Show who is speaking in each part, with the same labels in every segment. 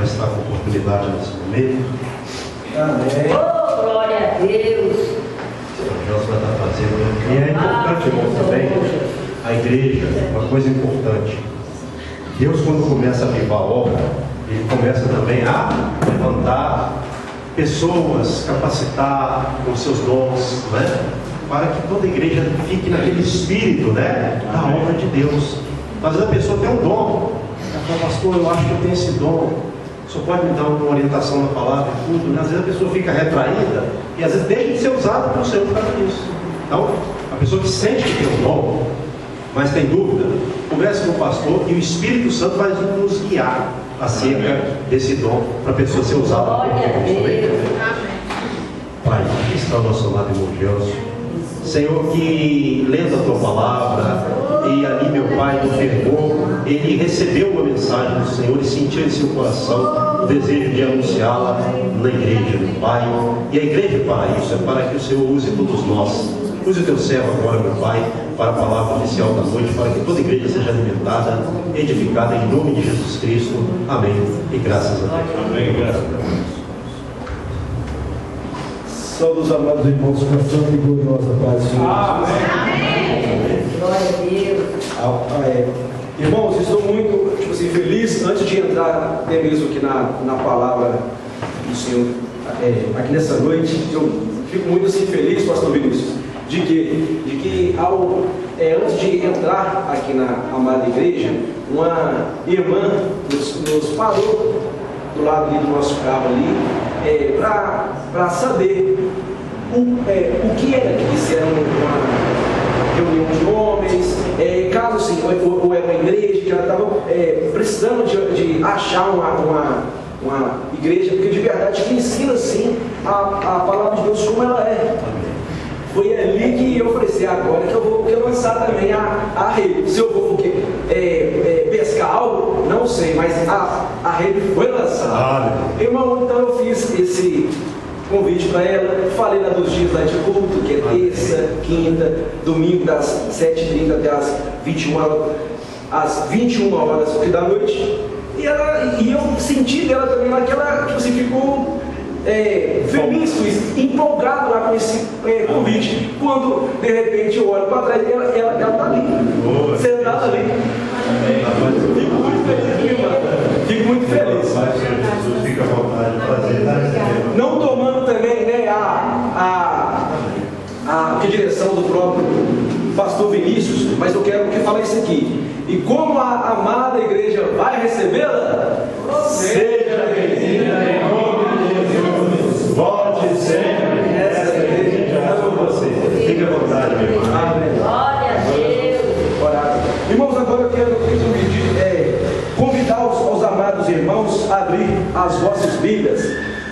Speaker 1: vai estar com oportunidade nesse momento.
Speaker 2: Amém.
Speaker 3: Oh, glória a Deus.
Speaker 1: O Deus vai estar fazendo. E é importante, irmão, também, a igreja, uma coisa importante. Deus, quando começa a avivar a obra, Ele começa também a levantar pessoas, capacitar com seus dons, né? Para que toda a igreja fique naquele espírito, né? Da obra de Deus. Às vezes a pessoa tem um dom. Ela fala, pastor, eu acho que eu tenho esse dom. O senhor pode me dar uma orientação na palavra e tudo. Às vezes a pessoa fica retraída e às vezes deixa de ser usada pelo Senhor por causa disso. Então, a pessoa que sente que tem um dom, mas tem dúvida, converse com o pastor e o Espírito Santo vai nos guiar acerca desse dom para a pessoa ser usada por Deus. Pai, aqui está o nosso amado irmão Gelson. Senhor, que lendo a tua palavra, e ali meu pai no fervor, ele recebeu uma mensagem do Senhor e sentiu em seu coração o desejo de anunciá-la na igreja, meu Pai. E a igreja é para isso, é para que o Senhor use todos nós. Use o teu servo agora, meu Pai, para a palavra inicial da noite, para que toda a igreja seja alimentada, edificada em nome de Jesus Cristo. Amém. E graças a Deus.
Speaker 4: Amém. Graças a Deus.
Speaker 2: Saúde, amados irmãos, com a santa e gloriosa paz do Senhor.
Speaker 3: Amém. Glória a Deus.
Speaker 2: Irmãos, estou muito feliz, antes de entrar até mesmo aqui na palavra do Senhor, aqui nessa noite, eu fico muito feliz, pastor Vinícius, de que antes de entrar aqui na amada igreja, uma irmã nos parou do lado ali do nosso carro ali, para saber o que era que disseram uma reunião de homens, caso assim, ou era uma igreja que ela estava precisando de achar uma igreja, porque de verdade que ensina assim a palavra de Deus como ela é. Foi ali que eu falei assim, agora que eu vou lançar também a rede. Se eu vou pescar algo, não sei, mas a rede foi lançada. Irmão, então eu fiz esse convite para ela, falei lá dos dias lá de culto, que é terça, quinta, domingo das 7h30 até as 21 horas da noite. E eu senti dela também lá que ela ficou feliz, empolgado lá com esse convite. Quando de repente eu olho para trás, ela está ali, sentada ali. Fico muito feliz.
Speaker 1: Fica à vontade de fazer.
Speaker 2: Não tomando também, né, a direção do próprio pastor Vinícius, mas eu quero que fale isso aqui. E como a amada igreja vai recebê-la, seja bem-vinda em nome de Jesus. Volte sempre. Essa igreja ama você. Fique à vontade, meu irmão. Amém.
Speaker 3: Glória a Deus.
Speaker 2: Orar. Irmãos, agora eu quero convidar os amados irmãos a abrir as vossas Bíblias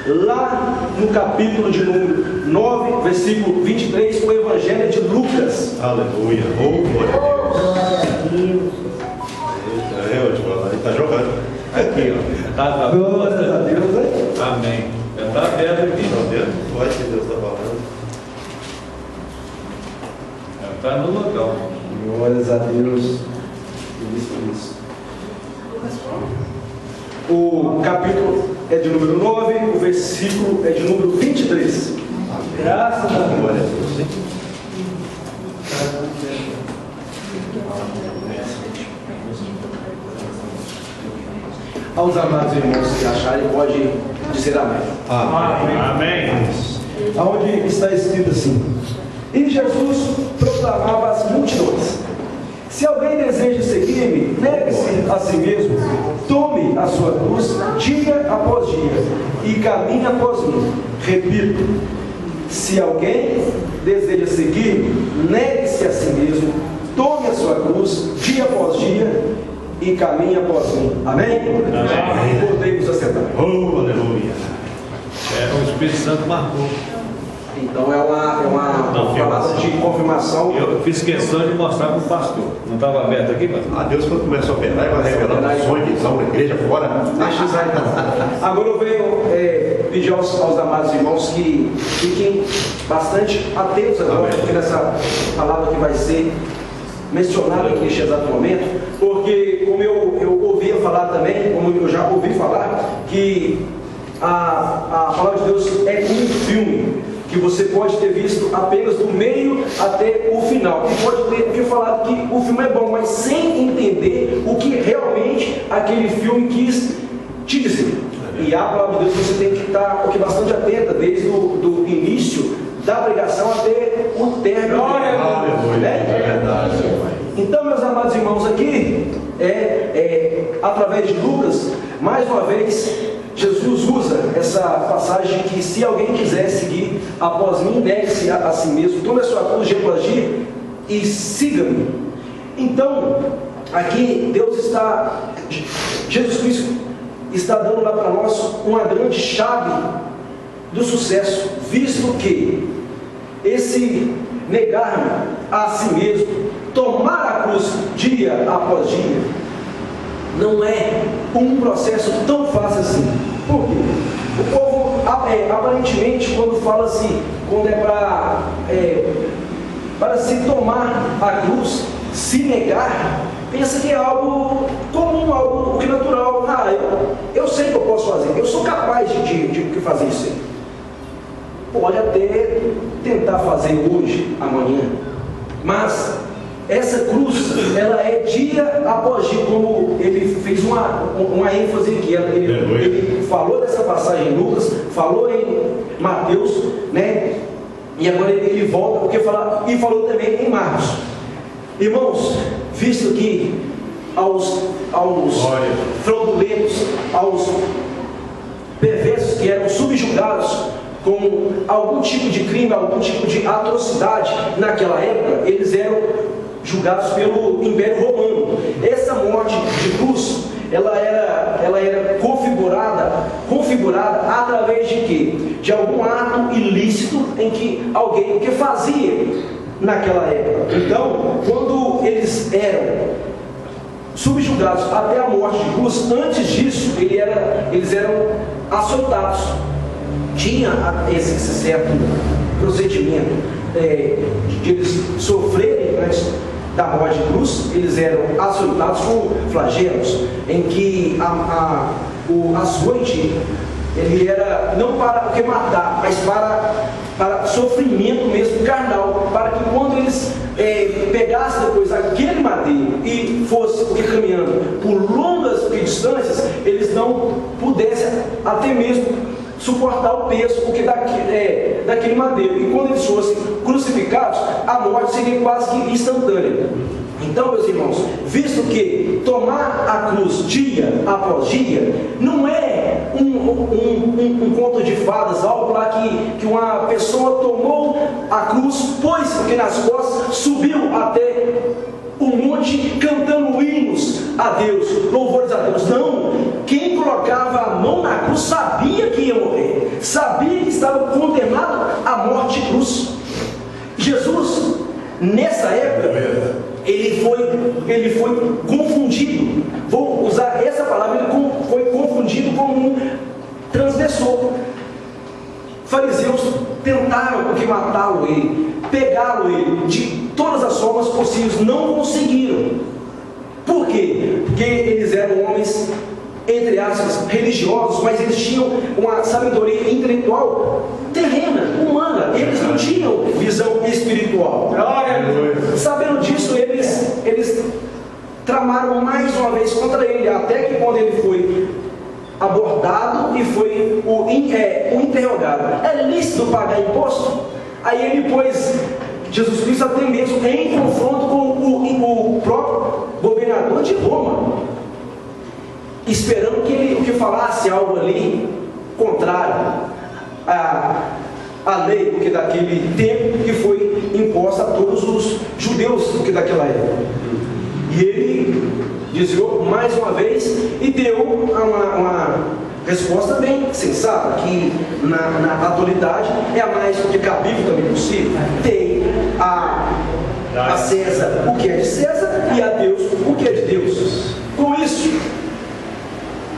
Speaker 2: lá no capítulo de número 9, versículo 23, o Evangelho de Lucas.
Speaker 1: Aleluia. Glória a Deus. Eu te falar, ele está jogando. Aqui, ó.
Speaker 2: Glória a Deus, né?
Speaker 4: Amém. Está aberto aqui.
Speaker 1: Está vendo? Pode ser Deus está falando.
Speaker 4: Está no local.
Speaker 2: Glórias a Deus. Isso. O capítulo é de número 9, o versículo é de número 23. Graças a Deus.
Speaker 1: Glória a Deus.
Speaker 2: Aos amados irmãos que acharem, pode dizer amém.
Speaker 4: Amém.
Speaker 2: Aonde está escrito assim: e Jesus proclamava às multidões: se alguém deseja seguir-me, negue-se a si mesmo, tome a sua cruz dia após dia e caminhe após mim. Repito, se alguém deseja seguir-me, negue-se a si mesmo, tome a sua cruz dia após dia e caminhe após mim. Amém?
Speaker 4: Amém.
Speaker 2: Podemos assentar.
Speaker 1: Oh, aleluia.
Speaker 4: O Espírito Santo marcou.
Speaker 2: Então é uma palavra de confirmação.
Speaker 4: Eu fiz questão de mostrar para o pastor. Não estava aberto aqui, pastor?
Speaker 1: Deus, quando começa a operar, ele vai revelar sonho, visão na igreja fora.
Speaker 2: Deixa eu sair então. Agora eu venho pedir aos amados irmãos que fiquem bastante atentos agora, porque nessa palavra que vai ser mencionada aqui neste exato momento, porque como eu ouvia falar também, como eu já ouvi falar, que a palavra de Deus é como um filme, que você pode ter visto apenas do meio até o final, e pode ter falado que o filme é bom, mas sem entender o que realmente aquele filme quis te dizer. E a palavra de Deus você tem que estar bastante atenta, desde o início da pregação até o término.
Speaker 1: É verdade.
Speaker 2: Então, meus amados irmãos, aqui, através de Lucas, mais uma vez, Jesus usa essa passagem que se alguém quiser seguir após mim, negue-se a si mesmo, tome a sua cruz de agir e siga-me. Então, aqui Jesus Cristo está dando lá para nós uma grande chave do sucesso, visto que esse negar a si mesmo, tomar a cruz dia após dia, não é um processo tão fácil assim. Por quê? O povo, aparentemente, quando fala assim, quando para se tomar a cruz, se negar, pensa que é algo comum, algo natural. Eu sei que eu posso fazer, eu sou capaz de fazer isso aí. Pode até tentar fazer hoje, amanhã, mas essa cruz, ela é dia após dia, como ele fez uma ênfase aqui. Ele falou dessa passagem em Lucas, falou em Mateus, né? E agora ele volta e falou também em Marcos. Irmãos, visto que aos fraudulentos, aos perversos que eram subjugados com algum tipo de crime, algum tipo de atrocidade naquela época, eles eram julgados pelo Império Romano. Essa morte de cruz, ela era configurada através de quê? De algum ato ilícito em que alguém fazia naquela época. Então, quando eles eram subjugados até a morte de cruz, antes disso, eles eram açoitados. Tinha esse certo procedimento de eles sofrerem antes da morte de cruz. Eles eram açoitados com flagelos, em que o açoite ele era não para o que matar, mas para sofrimento mesmo carnal, para que quando eles pegassem depois aquele madeiro e fossem caminhando por longas distâncias, eles não pudessem até mesmo suportar o peso daquele madeiro. E quando eles fossem crucificados, a morte seria quase que instantânea. Então, meus irmãos, visto que tomar a cruz dia após dia não é um conto de fadas, algo lá que uma pessoa tomou a cruz, pôs que nas costas, subiu até o monte cantando hinos a Deus, louvores a Deus. Não, quem colocava a mão na cruz sabia que ia morrer, sabia que estava condenado à morte de cruz. Jesus, nessa época, ele foi confundido, vou usar essa palavra, ele foi confundido como um transgressor. Fariseus tentaram matá-lo, pegá-lo de todas as formas possíveis, não conseguiram. Por quê? Porque eles eram homens, entre aspas, religiosos, mas eles tinham uma sabedoria intelectual terrena, humana. Eles não tinham visão espiritual. Sabendo disso, eles tramaram mais uma vez contra ele, até que quando ele foi abordado e foi o interrogado: é lícito pagar imposto? Aí ele pôs Jesus Cristo até mesmo em confronto com o próprio governador de Roma, esperando que ele falasse algo ali contrário à lei, porque daquele tempo que foi imposta a todos os judeus daquela época. E ele desviou mais uma vez e deu uma resposta bem sensata, que na atualidade é a mais de cabível também possível. Tem a César o que é de César e a Deus o que é de Deus. Com isso,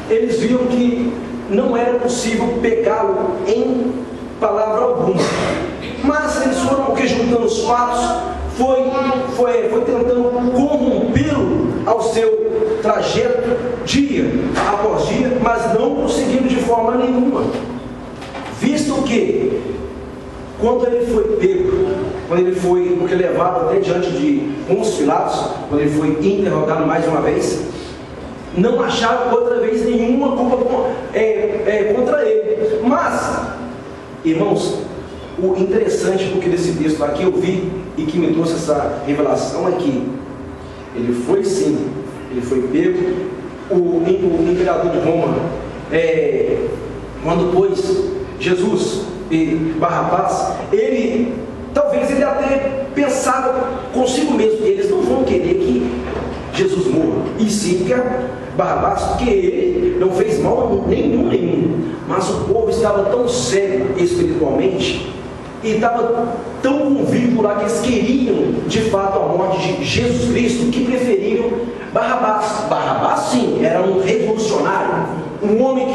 Speaker 2: eles viram que não era possível pegá-lo em palavra alguma, mas eles foram, porque juntando os fatos, foi tentando corrompê-lo ao seu quando ele foi pego, quando ele foi levado até diante de Pôncio Pilatos, quando ele foi interrogado mais uma vez, não acharam outra vez nenhuma culpa contra ele. Mas, irmãos, o interessante porque desse texto aqui eu vi e que me trouxe essa revelação é que ele foi sim, ele foi pego. O imperador de Roma, quando pôs Jesus e Barrabás, talvez ele até pensava consigo mesmo: eles não vão querer que Jesus morra, e sim que Barrabás, porque ele não fez mal nenhum. Mas o povo estava tão cego espiritualmente e estava tão convicto lá que eles queriam de fato a morte de Jesus Cristo, que preferiram Barrabás. Barrabás sim, era um revolucionário, um homem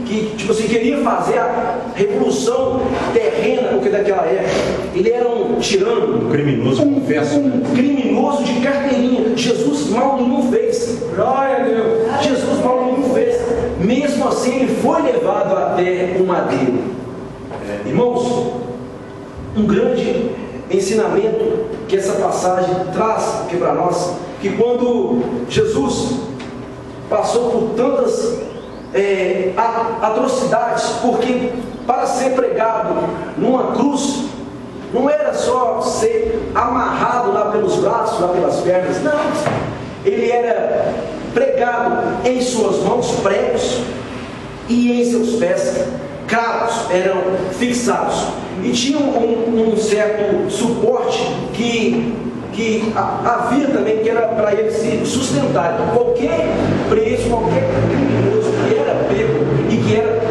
Speaker 2: que tipo assim, queria fazer a revolução terrena, porque daquela época ele era um tirano,
Speaker 1: um criminoso,
Speaker 2: um criminoso de carteirinha. Jesus mal nenhum fez. Glória a Deus. Jesus mal nenhum fez. Mesmo assim ele foi levado até o madeiro. Irmãos, um grande ensinamento que essa passagem traz aqui para nós, que quando Jesus passou por tantas atrocidades, porque para ser pregado numa cruz não era só ser amarrado lá pelos braços, lá pelas pernas, não, ele era pregado em suas mãos pregos e em seus pés cravos eram fixados, e tinha um certo suporte que havia também, que era para ele se sustentar. Qualquer preso, qualquer criminoso que era pego e que era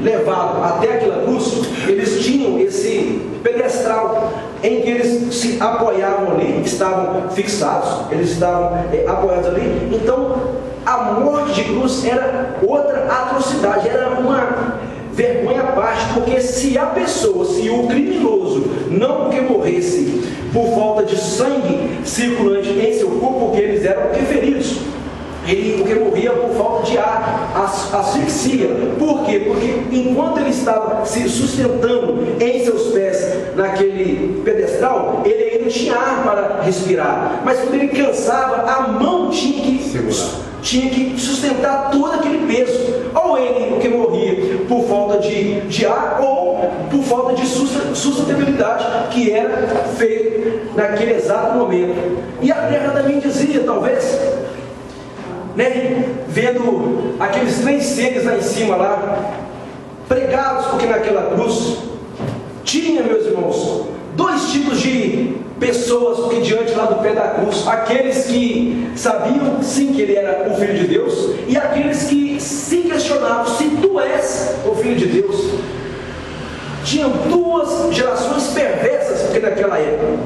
Speaker 2: levado até aquela cruz, eles tinham esse pedestral em que eles se apoiavam ali, estavam fixados, eles estavam apoiados ali. Então a morte de cruz era outra atrocidade, era uma vergonha à parte, porque se o criminoso, não porque morresse por falta de sangue circulante em seu corpo, porque eles eram feridos, porque morria por falta de ar, asfixia. Por quê? Porque enquanto ele estava se sustentando em seus pés naquele pedestral, ele ainda tinha ar para respirar, mas quando ele cansava, a mão tinha que sustentar todo aquele peso. Ou ele, porque morria por falta de ar, ou por falta de sustentabilidade, que era feito naquele exato momento. E a terra também dizia, talvez, vendo aqueles 3 seres lá em cima, lá pregados, porque naquela cruz tinha, meus irmãos, 2 tipos de pessoas, porque diante lá do pé da cruz, aqueles que sabiam sim que ele era o Filho de Deus, e aqueles que se questionavam se tu és o Filho de Deus. Tinham 2 gerações perversas, porque naquela época,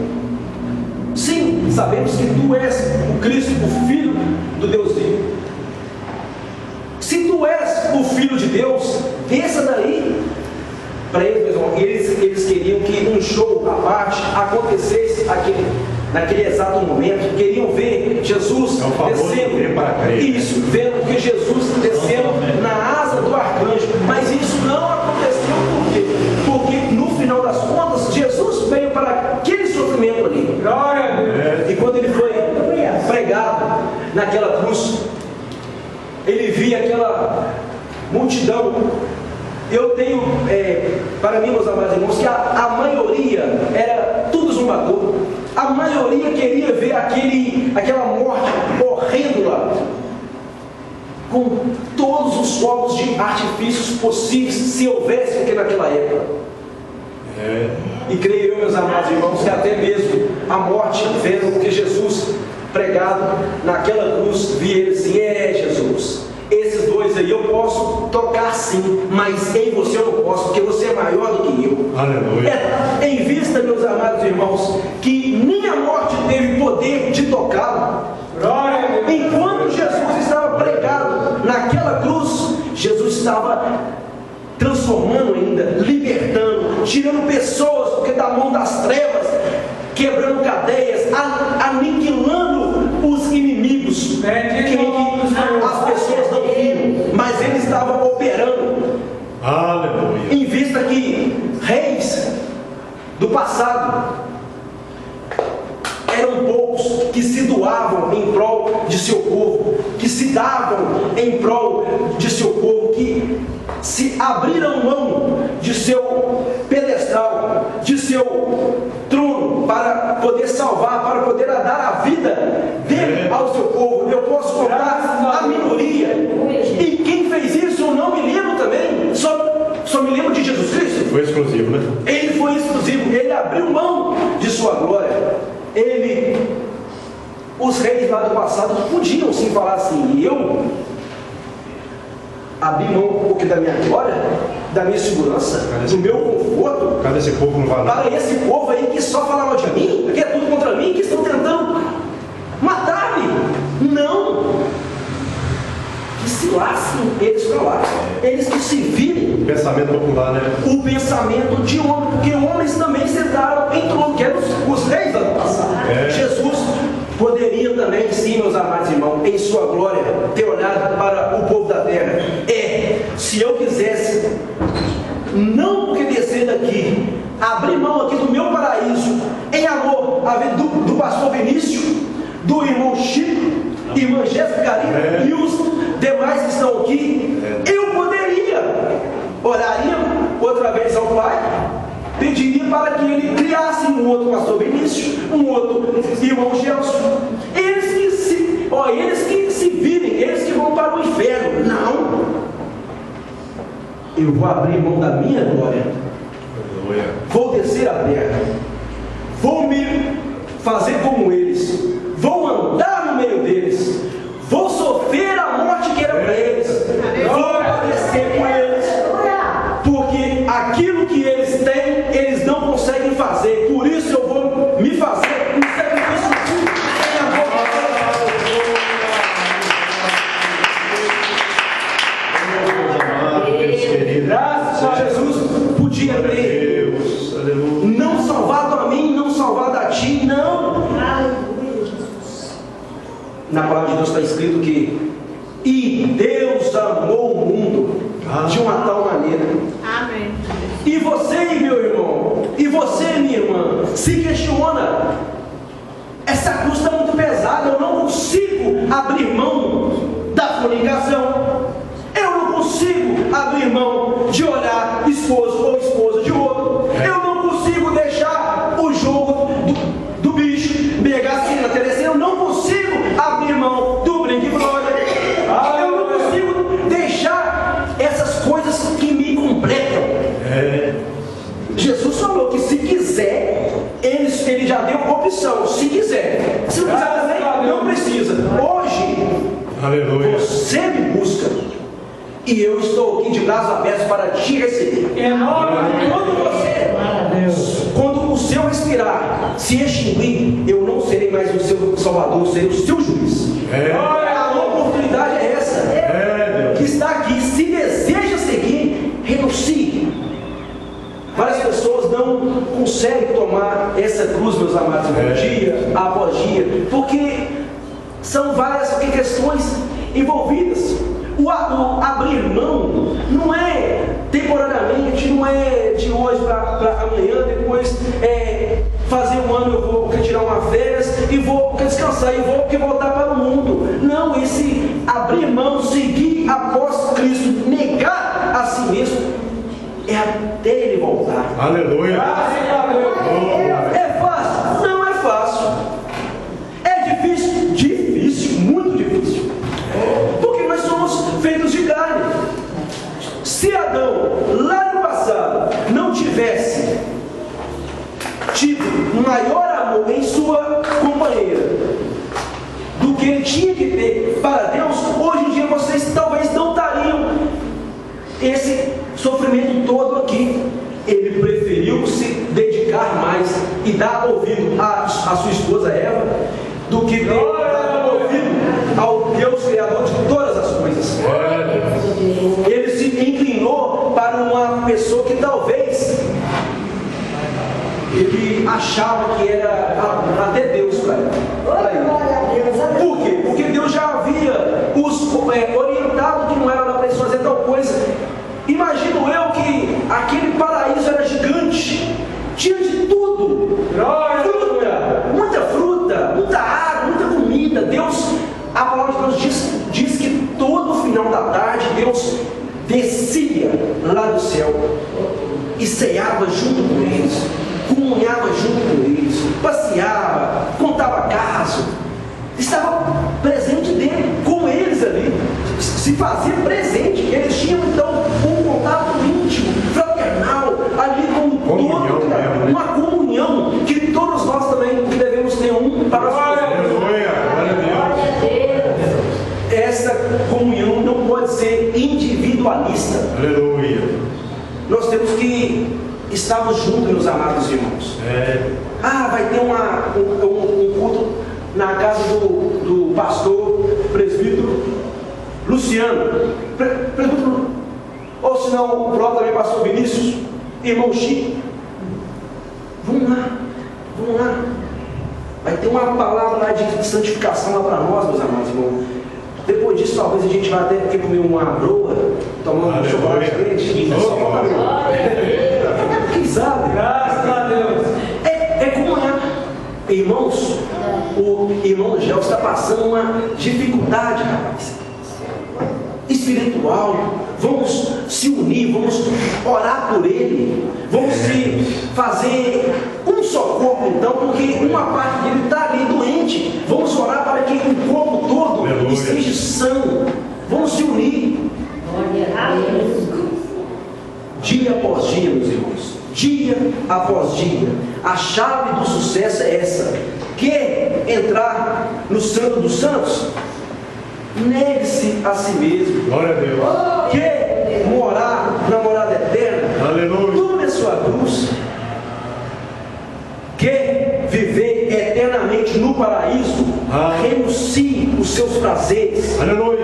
Speaker 2: sim, sabemos que tu és o Cristo, o Filho do Deus vivo. Se tu és o Filho de Deus, pensa daí. Para eles, meu irmão, eles queriam que um show à parte acontecesse naquele exato momento. Queriam ver Jesus descendo. Isso, vendo que Jesus descendo na asa do arcanjo. Mas isso não aconteceu por quê? Porque no final das contas, Jesus veio para aquele sofrimento ali. Glória a Deus. E quando ele foi pregado naquela cruz, ele via aquela multidão. Eu tenho, para mim, meus amados irmãos, que a maioria era tudo zombador. A maioria queria ver aquela morte horrenda lá, com todos os fogos de artifícios possíveis, se houvesse, porque naquela época. E creio eu, meus amados irmãos, que até mesmo a morte veio, porque Jesus, pregado naquela cruz, via ele assim: Jesus, esses 2 aí eu posso tocar sim, mas em você eu não posso, porque você é maior do que eu.
Speaker 1: Aleluia.
Speaker 2: Em vista, meus amados irmãos, que nem a morte teve poder de tocá-lo. Enquanto Jesus estava pregado naquela cruz, Jesus estava transformando ainda, libertando, tirando pessoas porque da mão das trevas, quebrando cadeias, aniquilando os inimigos, que as pessoas não viam, mas ele estava operando.
Speaker 1: Aleluia.
Speaker 2: Em vista que reis passado, eram poucos que se doavam em prol de seu povo, que se davam em prol de seu povo, que se abriram mão de seu pedestal, de seu trono, para poder salvar, para poder dar a vida dele ao seu povo. Eu posso contar a minoria, e quem fez isso eu não me lembro também, só me lembro de Jesus Cristo.
Speaker 1: Foi exclusivo, né?
Speaker 2: Ele foi exclusivo, ele abriu mão de sua glória. Os reis lá do passado podiam sim falar assim: eu abri mão um pouco da minha glória, da minha segurança, do meu conforto.
Speaker 1: Cadê esse povo não vai lá?
Speaker 2: Para esse povo aí que só fala mal de mim, que é tudo contra mim, que estão tentando matar-me. Não! Que se lasquem eles para lá, eles que se virem.
Speaker 1: O pensamento popular, né?
Speaker 2: O pensamento de homem, porque homens também sentaram em trono, que eram os reis do passado. Jesus poderia também, sim, meus amados irmãos, em sua glória, ter olhado para o povo da terra. Se eu quisesse, não porque descer daqui, abrir mão aqui do meu paraíso, em amor do pastor Vinícius, do irmão Chico, irmã Jéssica Karina e os demais que estão aqui, eu poderia, oraria outra vez ao Pai, pediria para que ele criasse um outro pastor Vinícius, um outro irmão Gelson, eles que se virem, eles que vão para o inferno. Não, eu vou abrir mão da minha glória, vou descer a terra, vou me fazer como eles, vou andar no meio deles, vou sofrer a morte que era para eles, vou padecer com eles, porque aquilo que eles têm, eles não conseguem fazer. Por isso eu vou me fazer um sacrifício vivo em amor a Deus. Graças a Jesus podia ter não salvado a mim, não salvado a ti, não. Na palavra de Deus está escrito que e Deus amou o mundo de uma tal maneira.
Speaker 3: Amém.
Speaker 2: E você, meu irmão, e você, minha irmã, se questiona: essa cruz está muito pesada, eu não consigo abrir mão da fornicação, eu não consigo abrir mão de olhar esposo ou esposa de outro, eu não consigo deixar o jogo do bicho, pegar assim na televisão, eu não consigo abrir mão do brinco e glória, eu não consigo deixar essas coisas que me completam. Jesus falou que se quiser, ele já deu opção, se quiser. Se não quiser também, não precisa. Hoje,
Speaker 1: aleluia,
Speaker 2: você me busca e eu estou aqui de braços abertos para te receber. Quando o seu respirar se extinguir, eu não serei mais o seu salvador, serei o seu juiz. A oportunidade é essa, que está aqui. Se deseja seguir, renuncie. Várias pessoas não conseguem tomar essa cruz, meus amados, dia após dia, porque são várias questões envolvidas. O abrir mão não é temporariamente, não é de hoje para amanhã, depois fazer um ano eu vou tirar uma férias e vou descansar e vou voltar para o mundo. Não, esse abrir mão, seguir após Cristo, negar a si mesmo, é até ele voltar.
Speaker 1: Aleluia.
Speaker 2: É fácil? Não é fácil. É difícil? Difícil, muito difícil. Porque nós somos feitos de carne. Se Adão, lá no passado, não tivesse tido maior amor em sua companheira do que ele tinha que ter para Deus, hoje em dia vocês talvez não estariam esse sofrimento todo aqui. Ele preferiu se dedicar mais e dar ouvido à sua esposa Eva do que dar ouvido ao Deus Criador de todas as coisas. Ele se inclinou para uma pessoa que talvez ele achava que era até Deus para ele. Por quê? Porque Deus já havia os orientado que não era para eles fazer tal coisa. Imagino eu que aquele paraíso era gigante, tinha de tudo irmãos, descia lá do céu e ceava junto com eles, comunhava junto com eles, passeava, contava caso, estava presente dele, com eles ali, se fazia presente. Eles tinham então um contato íntimo, fraternal, ali com todo, uma comunhão que todos nós também devemos ter um para os outros. Essa comunhão não pode ser individualista.
Speaker 1: Aleluia.
Speaker 2: Nós temos que estarmos juntos, meus amados irmãos. Vai ter um culto na casa do pastor presbítero Luciano, presbítero, ou se não, o próprio também pastor Vinícius, irmão Chico. Vamos lá. Vai ter uma palavra lá de santificação lá para nós, meus amados irmãos. Depois disso, talvez a gente vá até ter que comer uma broa, tomar um chocolate quente. Quem sabe?
Speaker 4: Graças a Deus.
Speaker 2: É como irmãos, o irmão Gel está passando uma dificuldade, rapaz, espiritual. Vamos se unir, vamos orar por ele, vamos se fazer um só corpo então, porque uma parte dele está ali doente. Vamos orar para que o corpo todo esteja são. Vamos se unir. Dia após dia, meus irmãos, dia após dia. A chave do sucesso é essa. Quer entrar no Santo dos Santos? Negue-se a si mesmo.
Speaker 1: Glória a Deus.
Speaker 2: Quer morar na morada eterna?
Speaker 1: Aleluia.
Speaker 2: Tome a sua cruz. Quer viver eternamente no paraíso? Renuncie os seus prazeres.
Speaker 1: Aleluia.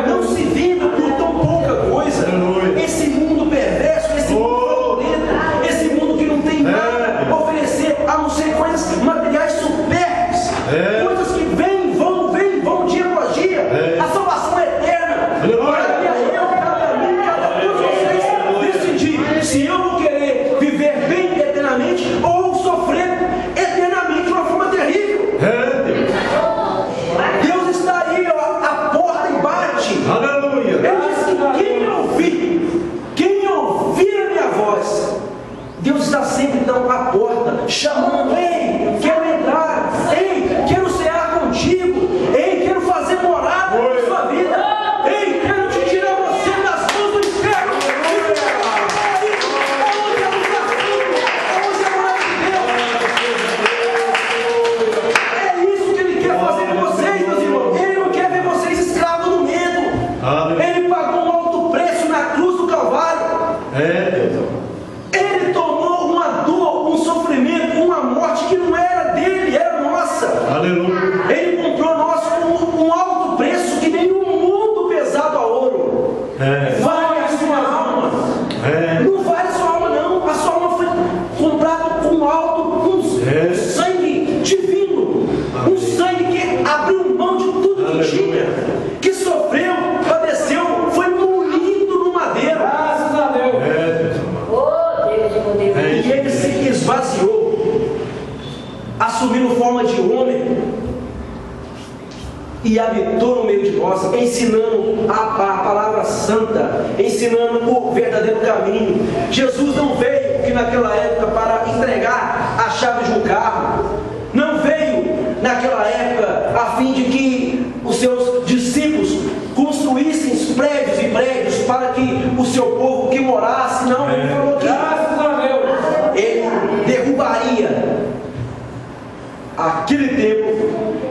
Speaker 2: Não se venda por tão pouca coisa.
Speaker 1: Aleluia.
Speaker 2: Esse mundo perverso, esse mundo violento, esse mundo que não tem nada a oferecer a não ser coisas materiais supérfluas, coisas que vêm dia após dia. A salvação é eterna. Cabe a eu, cabe a mim, cabe a todos vocês decidir se eu vou querer viver bem eternamente ou sofrer eternamente de uma forma terrível. Deus está aí, a porta e bate.
Speaker 1: Aleluia.
Speaker 2: Ele disse que quem ouvir a minha voz, Deus está sempre então à porta, chamando: ei, quero entrar, ei, quero cear contigo, ei, quero fazer morada na sua vida, ei, quero te tirar você das mãos do inferno. É isso que Ele quer fazer com vocês, meus irmãos. Ele não quer ver vocês escravos do medo. Ele pagou um alto preço na cruz do Calvário. Ele tomou uma dor, um sofrimento, uma morte que não era dele, era nossa.
Speaker 1: Aleluia.
Speaker 2: Ele comprou nós com um alto preço que nem um mundo pesado a ouro. Vale a sua alma. Não vale a sua alma, não. A sua alma foi comprada com alto, sangue divino. Um sangue que abriu mão de tudo que tinha, que sofreu, padeceu, foi moído no madeiro.
Speaker 4: Graças a Deus.
Speaker 2: E ele se esvaziou, assumindo forma de homem, e habitou no meio de nós, ensinando a palavra santa, ensinando o verdadeiro caminho. Jesus não veio que naquela época para entregar a chave de um carro, não veio naquela época a fim de que os seus discípulos construíssem prédios e prédios para que o seu povo que morasse. Não, ele falou que ele derrubaria aquele templo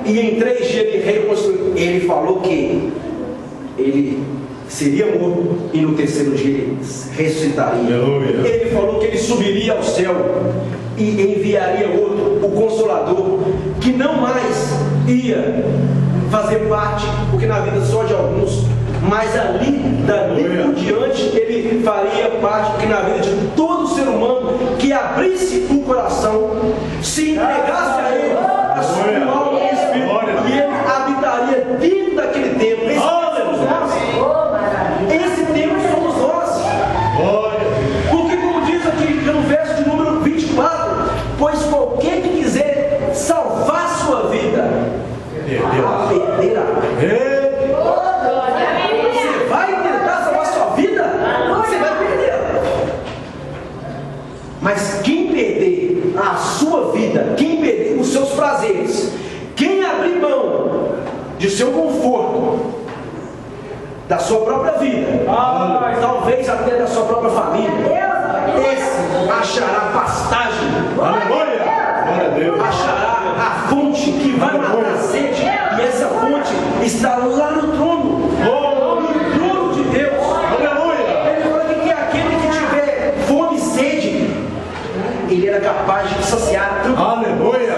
Speaker 2: e em 3 dias ele reconstruiu. Ele falou que ele seria morto e no 3º dia ele ressuscitaria.
Speaker 1: Aleluia.
Speaker 2: Ele falou que ele subiria ao céu e enviaria outro, o Consolador, que não mais ia fazer parte, porque na vida só de alguns, mas dali por diante ele faria parte, porque na vida de todo ser humano que abrisse o coração, se entregasse a ele, a sua alma e espírito, e ele habitaria dentro daquele templo. Esse templo somos nós. Porque, como diz aqui no verso de número 24, pois qualquer que quiser salvar sua vida, a perderá. Você vai tentar salvar Mas quem perder a sua vida, quem perder os seus prazeres, quem abrir mão de seu conforto, da sua própria vida, talvez até da sua própria família, esse achará pastagem, achará a fonte que vai matar a sede, e essa fonte está lá no trono, no trono de Deus. Ele fala que aquele que tiver fome e sede, ele era capaz de saciar tudo.
Speaker 1: Aleluia!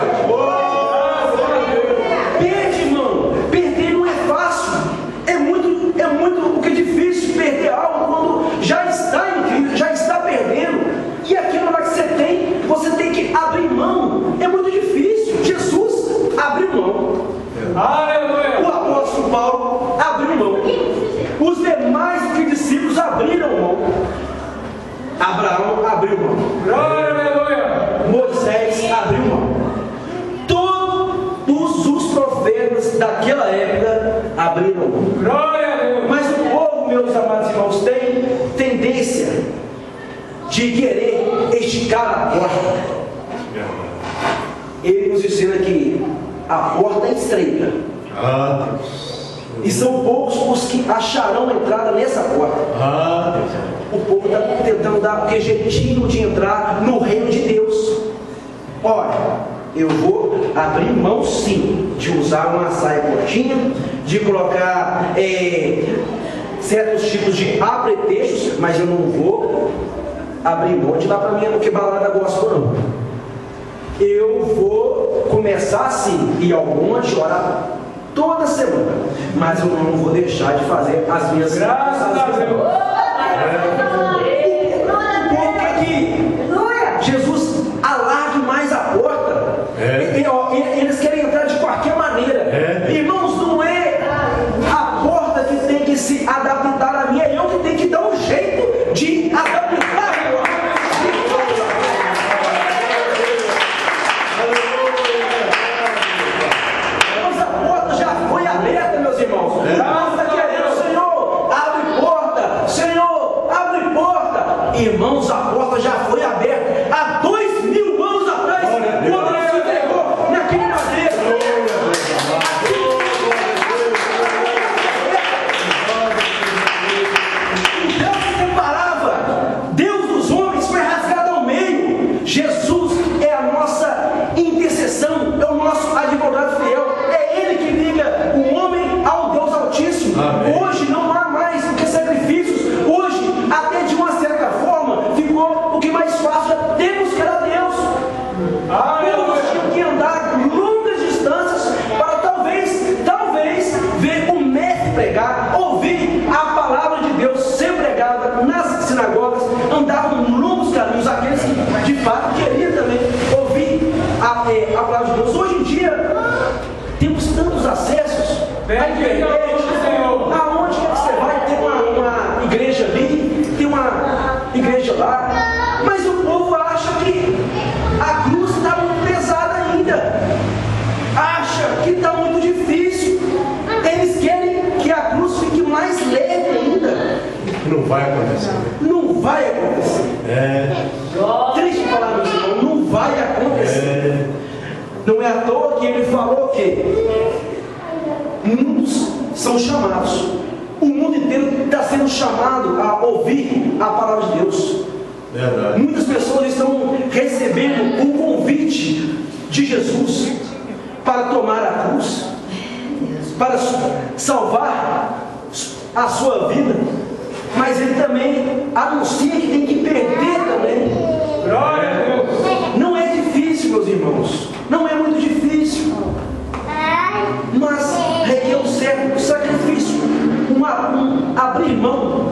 Speaker 2: Perde, irmão. Perder não é fácil. É muito porque é difícil perder algo quando já está em Cristo, já está perdendo. E aquilo lá que você tem que abrir mão. É muito difícil. Jesus abriu mão.
Speaker 4: Aleluia!
Speaker 2: O apóstolo Paulo abriu mão. Os demais discípulos abriram mão. Abraão abriu mão.
Speaker 4: Aleluia!
Speaker 2: Moisés abriu mão. Todos os profetas daquela época abriram mão.
Speaker 4: Glória a Deus!
Speaker 2: Mas o povo, meus amados irmãos, tem tendência de querer esticar a porta. Ele nos ensina que a porta é estreita. E são poucos os que acharão entrada nessa porta. O povo está tentando dar um jeitinho de entrar no reino de Deus. Olha, eu vou abrir mão sim de usar uma saia curtinha, de colocar certos tipos de apretrechos, mas eu não vou abrir mão de lá para mim, porque balada gospel não. Eu vou começar assim, ir ao monte, orar toda semana, mas eu não vou deixar de fazer as minhas
Speaker 4: Graças a Deus!
Speaker 2: Jesus alargue mais a porta. Eles querem entrar de qualquer maneira. Irmãos, não é a porta que tem que se adaptar a mim, é eu que tenho que dar um jeito de adaptar a porta. Mas a porta já foi aberta, meus irmãos. Basta querer, Senhor, abre porta. Senhor, abre porta. Irmãos, a porta já foi aberta há 2000 anos atrás, quando ele se entregou naquele madeiro. Então se separava. Deus dos homens foi rasgado ao meio. Jesus é a nossa intercessão, é o nosso advogado fiel. É Ele que liga o homem ao Deus Altíssimo.
Speaker 1: Amém.
Speaker 2: Hoje não há mais do que sacrifícios. Hoje, até de uma certa forma, ficou o que mais fácil. Temos que era Deus. Nós tínhamos que andar longas distâncias para talvez ver o mestre pregar, ouvir a palavra de Deus ser pregada nas sinagogas, andavam longos caminhos, aqueles que de fato queriam também ouvir a palavra de Deus. Hoje em dia temos tantos acessos à internet, aonde quer que você vai, tem uma igreja ali, tem uma igreja lá, mas o povo acha que a cruz está muito pesada ainda, acha que está muito difícil. Eles querem que a cruz fique mais leve ainda.
Speaker 1: Não vai acontecer.
Speaker 2: Não vai acontecer. Triste falar, meus irmãos, não vai acontecer. Não é à toa que ele falou que muitos são chamados. O mundo inteiro está sendo chamado a ouvir a palavra de Deus.
Speaker 1: Verdade.
Speaker 2: Muitas pessoas estão recebendo o convite de Jesus para tomar a cruz, para salvar a sua vida, mas ele também anuncia que tem que perder também.
Speaker 4: Glória a Deus!
Speaker 2: Não é difícil, meus irmãos, não é muito difícil, mas requer um certo sacrifício, abrir mão,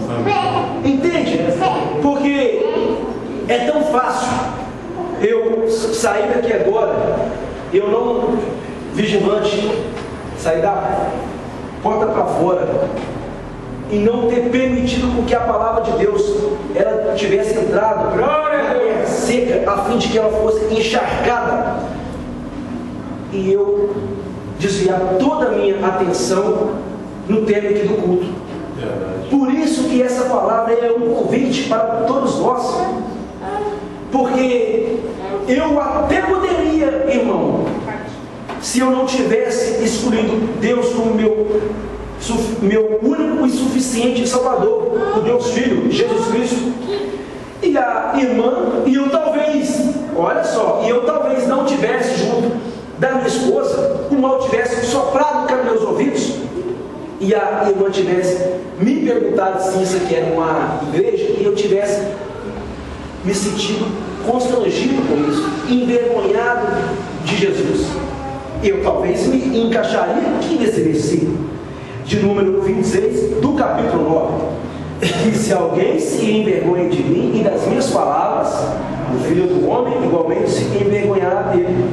Speaker 2: entende? Porque é tão fácil eu sair daqui agora, eu não vigilante, sair da porta para fora e não ter permitido com que a palavra de Deus ela tivesse entrado na terra seca, a fim de que ela fosse encharcada, e eu desviar toda a minha atenção no tema aqui do culto. Por isso que essa palavra é um convite para todos nós. Porque eu até poderia, irmão, se eu não tivesse escolhido Deus como meu único e suficiente Salvador, o Deus Filho, Jesus Cristo, e a irmã, e eu talvez, olha só, e eu talvez não tivesse junto da minha esposa, o mal tivesse soprado nos meus ouvidos, e a irmã tivesse me perguntado se isso aqui era uma igreja, e eu tivesse me sentido constrangido com isso, envergonhado de Jesus. Eu talvez me encaixaria aqui nesse versículo de número 26 do capítulo 9. E se alguém se envergonha de mim e das minhas palavras, o Filho do Homem igualmente se envergonhará dele.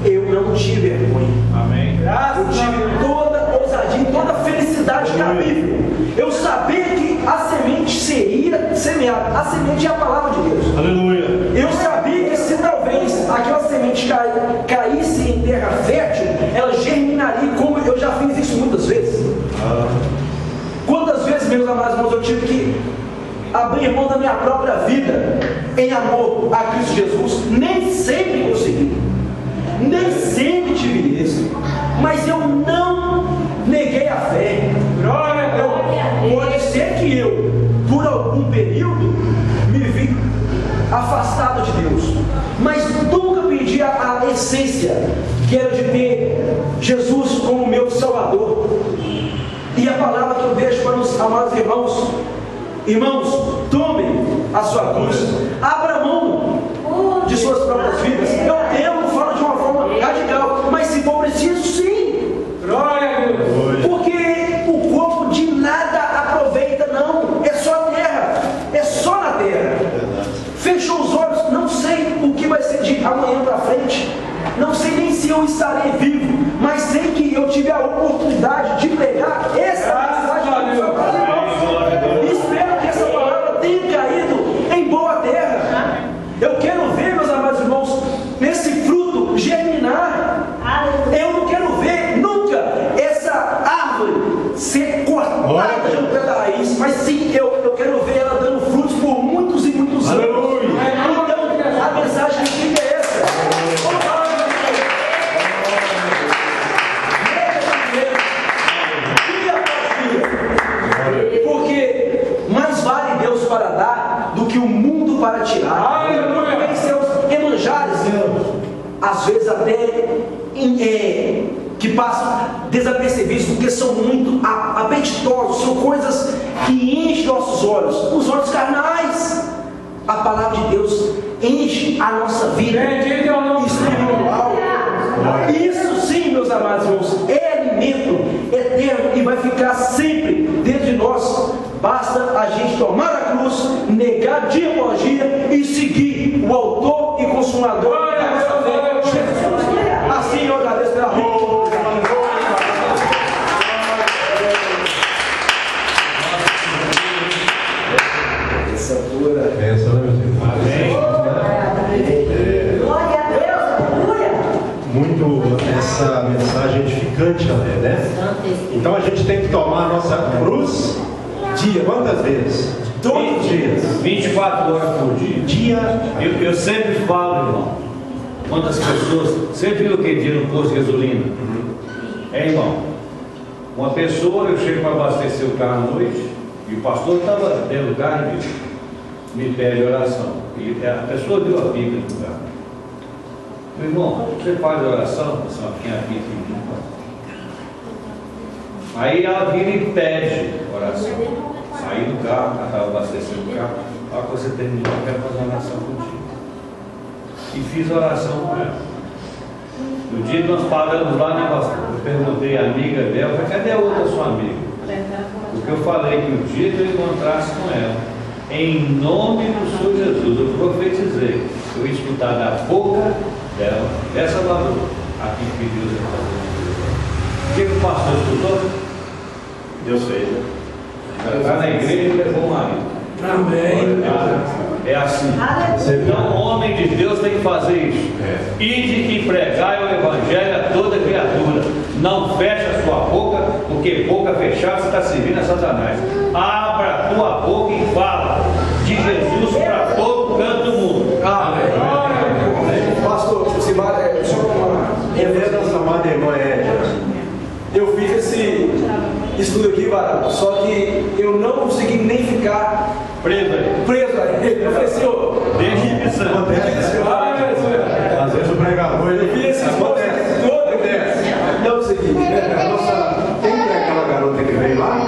Speaker 2: Eu não tive vergonha.
Speaker 4: Amém.
Speaker 2: Eu tive toda ousadia, toda felicidade cabível. Eu sabia que a semente seria semeada. A semente é a palavra de Deus.
Speaker 1: Aleluia.
Speaker 2: Eu sabia que se talvez aquela semente caísse em terra fértil, ela germinaria, como eu já fiz isso muitas vezes. Quantas vezes, meus amados irmãos, eu tive que abrir mão da minha própria vida em amor a Cristo Jesus? Nem sempre consegui, nem sempre tive isso, mas eu não neguei a fé. Pode ser que eu, por algum período, me vi afastado de Deus, mas nunca perdi a essência, que era de ter Jesus como meu Salvador. E a palavra que eu deixo para os amados irmãos, tomem a sua cruz, abra mão de suas próprias vidas. Eu não falo de uma forma radical, mas se for preciso, sim. Glória a Deus. Porque o corpo de nada aproveita, não. É só terra, é só na terra. Fechou os olhos, não sei o que vai ser de amanhã para frente, não sei nem se eu estarei vivo, mas sei que eu tive a oportunidade de pregar essa mensagem para os irmãos. Espero que essa palavra tenha caído em boa terra. Eu quero ver, meus amados irmãos, nesse fruto germinar. Eu não quero ver nunca essa árvore ser cortada de um pé da raiz, mas sim, eu quero ver ela dando frutos por muitos e muitos anos. Então, a mensagem que fica é essa. Porque mais vale Deus para dar do que o mundo para tirar. Tem seus emanjares, às vezes até que passam desapercebidos, porque são muito apetitosos, são coisas que enchem nossos olhos, os olhos carnais. A palavra de Deus enche a nossa vida espiritual. Isso sim, meus amados irmãos, é alimento eterno e vai ficar sempre dentro de nós. Basta a gente tomar a cruz, negar dia após dia e seguir o autor e consumador da nossa fé, Jesus. Assim eu agradeço pela vida.
Speaker 1: Pensa, né, meus irmãos?
Speaker 3: Glória a Deus, aleluia.
Speaker 1: Muito essa mensagem edificante, né? Então a gente tem que tomar a nossa cruz dia, quantas vezes? Todos os dias.
Speaker 4: 24 horas por dia. Eu sempre falo, irmão, quantas pessoas. Você viu aquele dia no posto de gasolina? Irmão, uma pessoa, eu chego para abastecer o carro à noite, e o pastor estava dentro do carro e me pede oração. E a pessoa deu a Bíblia no carro. Meu irmão, você faz oração? Só quem a Bíblia não faz. Aí ela vira e pede oração. Saí do carro, ela estava abastecendo o carro. Olha que você terminou, eu quero fazer uma oração contigo. E fiz oração com ela. No dia que nós paramos lá, né, pastor? Eu perguntei à amiga dela, cadê a outra sua amiga? Porque eu falei que o dia que eu encontrasse com ela, em nome do Senhor Jesus, eu profetizei, eu ia escutar da boca dela, dessa palavra, aqui que Deus ia fazer. O que o pastor escutou?
Speaker 1: Deus fez, né?
Speaker 4: Está na igreja e levou o marido.
Speaker 2: Amém.
Speaker 4: É assim. Então, o homem de Deus tem que fazer isso. Ide e pregai o evangelho a toda criatura. Não feche a sua boca, porque boca fechada você está servindo a Satanás. Abra a tua boca e fala de Jesus para todo canto.
Speaker 2: só que eu não consegui nem ficar
Speaker 4: Preso aí.
Speaker 2: preso a ele. Eu falei, Senhor,
Speaker 4: Deixa de missão.
Speaker 1: Às vezes o pregador ele
Speaker 2: vi esse esforço todo. Não consegui.
Speaker 1: Quem é aquela garota que veio lá?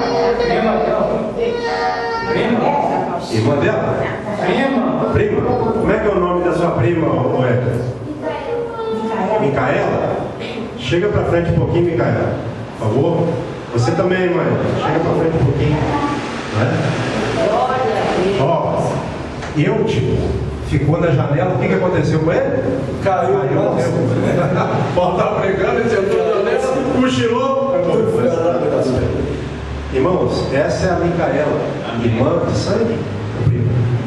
Speaker 1: Irmã dela? Prima? Como é que é o nome da sua prima, Éder? Micaela? Chega pra frente um pouquinho, Micaela. Por favor. Você também, mãe. Chega pra frente um pouquinho. Né? Ó, eu, tipo, ficou na janela. O que aconteceu com ele?
Speaker 2: Caiu.
Speaker 1: Paulo estava pregando, ele sentou na janela, cochilou. Irmãos, essa é a Micaela, irmã de sangue?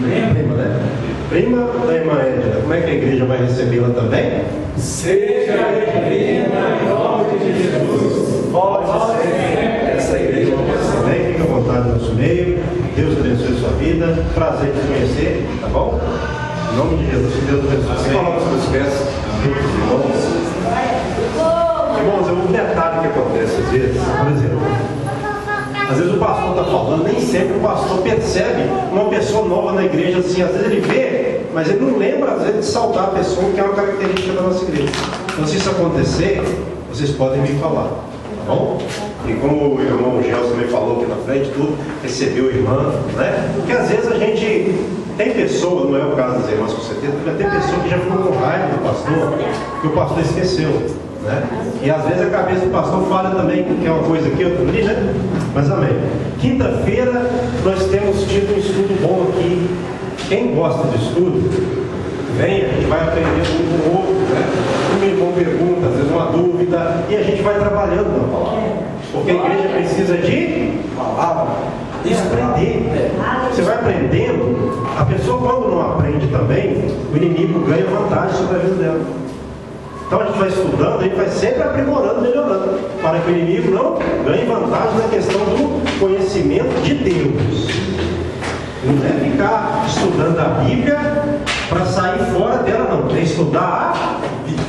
Speaker 1: Prima, né? Prima da irmã Edna. Como é que a igreja vai recebê-la também?
Speaker 2: Seja bem-vinda em nome de Jesus. Pode ser. Essa igreja
Speaker 1: também, fica à vontade no nosso meio. Deus abençoe a sua vida. Prazer te conhecer, tá bom? Em nome de Jesus, que Deus abençoe. Você coloca os seus pés. Irmãos, é um detalhe que acontece às vezes. Por exemplo, às vezes o pastor está falando, nem sempre o pastor percebe uma pessoa nova na igreja assim. Às vezes ele vê, mas ele não lembra, às vezes, de saudar a pessoa, que é uma característica da nossa igreja. Então, se isso acontecer, vocês podem me falar, tá bom? E como o irmão Gelson também falou aqui na frente, tudo, recebeu o irmão, né? Porque às vezes a gente tem pessoa, não é o caso das irmãs com certeza, mas tem pessoa que já ficou com raiva do pastor, que o pastor esqueceu. Né? E às vezes a cabeça do pastor falha também, que é uma coisa aqui, outra ali, né? Mas amém. Quinta-feira nós temos tido um estudo bom aqui. Quem gosta de estudo, vem, a gente vai aprendendo um com o outro, né? Um irmão pergunta, às vezes uma dúvida, e a gente vai trabalhando na palavra. Porque a igreja precisa de palavra. Isso, aprender. Você vai aprendendo. A pessoa, quando não aprende também, o inimigo ganha vantagem sobre a vida dela. Então a gente vai estudando, a gente vai sempre aprimorando, melhorando, para que o inimigo não ganhe vantagem na questão do conhecimento de Deus. Não é ficar estudando a Bíblia para sair fora dela, não. É estudar a Bíblia.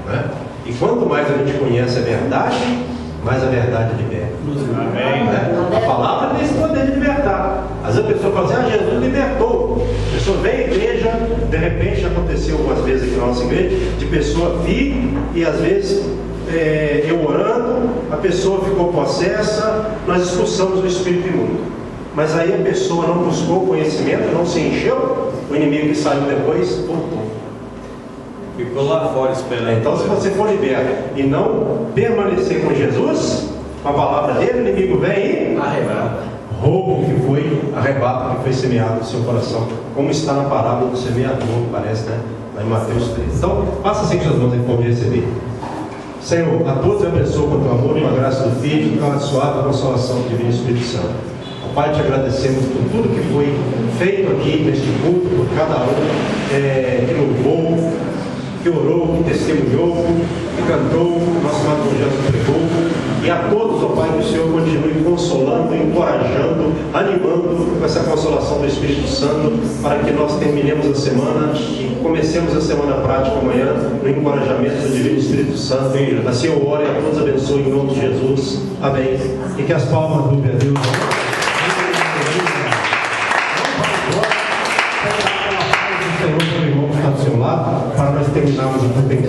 Speaker 1: Né? E quanto mais a gente conhece a verdade, mais a verdade liberta.
Speaker 4: Amém.
Speaker 1: Né? A palavra tem esse poder de libertar. Às vezes a pessoa fala assim, Jesus libertou. A pessoa vem à igreja, de repente aconteceu algumas vezes aqui na nossa igreja, de pessoa vir e às vezes eu orando, a pessoa ficou possessa, nós expulsamos o espírito imundo. Mas aí a pessoa não buscou conhecimento, não se encheu, o inimigo que saiu depois, voltou.
Speaker 4: Ficou lá fora esperando.
Speaker 1: Então, se você for liberto e não permanecer com Jesus, com a palavra dele, o inimigo vem e arrebata. Roubo que foi, arrebata que foi semeado no seu coração, como está na parábola do semeador, parece, né? Lá em Mateus 3. Então, faça assim com suas mãos em forma de receber. Senhor, a todos abençoe com o teu amor e com a graça do Filho, com a suave consolação do Divino Espírito Santo. Pai, te agradecemos por tudo que foi feito aqui neste culto, por cada um que louvou, que orou, que testemunhou, que cantou, nosso amado Gelson pregou, e a todos, ó Pai, que o Senhor continue consolando, encorajando, animando com essa consolação do Espírito Santo, para que nós terminemos a semana e comecemos a semana prática amanhã no encorajamento do Divino Espírito Santo. Assim eu oro e a todos abençoe em nome de Jesus. Amém. E que as palmas do Deus. Senhor, o irmão que está do seu lado, para nós terminarmos o culto em